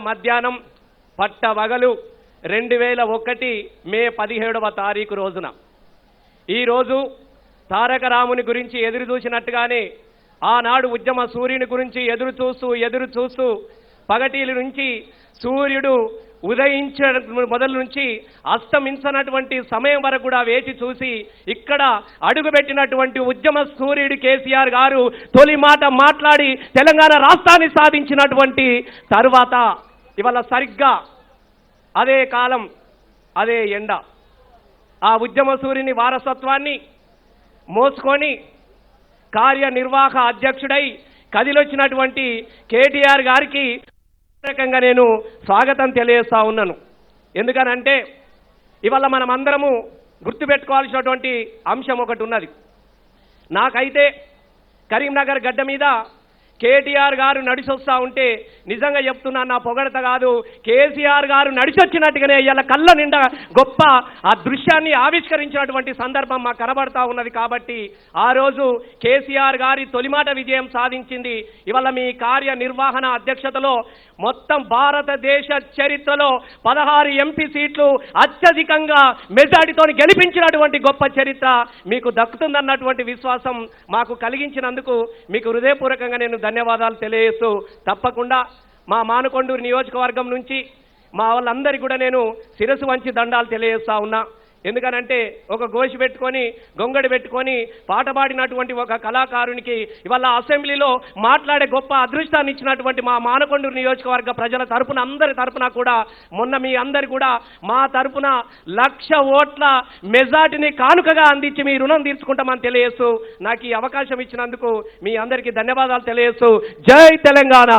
మధ్యాహ్నం పట్టవగలు 2001 మే 17వ తారీఖు రోజున ఈరోజు తారక రాముని గురించి ఎదురు చూసినట్టుగానే ఆనాడు ఉద్యమ సూర్యుని గురించి ఎదురు చూస్తూ పగటిల నుంచి సూర్యుడు ఉదయించిన మొదలు నుంచి అస్తమించనటువంటి సమయం వరకు కూడా వేచి చూసి ఇక్కడ అడుగుపెట్టినటువంటి ఉద్యమ సూర్యుడు కేసీఆర్ గారు తొలి మాట మాట్లాడి తెలంగాణ రాష్ట్రాన్ని సాధించినటువంటి తరువాత ఇవాళ సరిగ్గా అదే కాలం అదే ఎండ ఆ ఉద్యమ సూర్యుని వారసత్వాన్ని మోసుకొని కార్యనిర్వాహక అధ్యక్షుడై కదిలొచ్చినటువంటి కేటీఆర్ గారికి రకంగా నేను స్వాగతం తెలియజేస్తా ఉన్నాను. ఎందుకనంటే ఇవాళ మనం అందరము గుర్తుపెట్టుకోవాల్సినటువంటి అంశం ఒకటి ఉన్నది. నాకైతే కరీంనగర్ గడ్డ మీద కేటీఆర్ గారు నడిచొస్తా ఉంటే నిజంగా చెప్తున్నా, నా పొగడత కాదు, కేసీఆర్ గారు నడిచొచ్చినట్టుగానే ఇలా కళ్ళ నిండా గొప్ప ఆ దృశ్యాన్ని ఆవిష్కరించినటువంటి సందర్భం మాకు కనబడతా ఉన్నది. కాబట్టి ఆ రోజు కేసీఆర్ గారి తొలిమాట విజయం సాధించింది. ఇవాళ మీ కార్యనిర్వహణ అధ్యక్షతలో మొత్తం భారతదేశ చరిత్రలో 16 ఎంపీ సీట్లు అత్యధికంగా మెజారిటీతో గెలిపించినటువంటి గొప్ప చరిత్ర మీకు దక్కుతుందన్నటువంటి విశ్వాసం మాకు కలిగించినందుకు మీకు హృదయపూర్వకంగా నేను ధన్యవాదాలు తెలియజేస్తూ, తప్పకుండా మా మానకొండూరు నియోజకవర్గం నుంచి మా వాళ్ళందరికీ కూడా నేను శిరస్సు వంచి దండాలు తెలియజేస్తా ఉన్నా. ఎందుకనంటే ఒక గోషి పెట్టుకొని గొంగడి పెట్టుకొని పాట పాడినటువంటి ఒక కళాకారునికి ఇవాళ అసెంబ్లీలో మాట్లాడే గొప్ప అదృష్టాన్ని ఇచ్చినటువంటి మా మానకొండూరు నియోజకవర్గ ప్రజల తరపున అందరి తరపున కూడా మొన్న మీ అందరి కూడా మా తరపున 1,00,000 ఓట్ల మెజార్టీని కానుకగా అందించి మీ రుణం తీర్చుకుంటామని తెలియజేస్తూ నాకు ఈ అవకాశం ఇచ్చినందుకు మీ అందరికీ ధన్యవాదాలు తెలియజేస్తూ జై తెలంగాణ.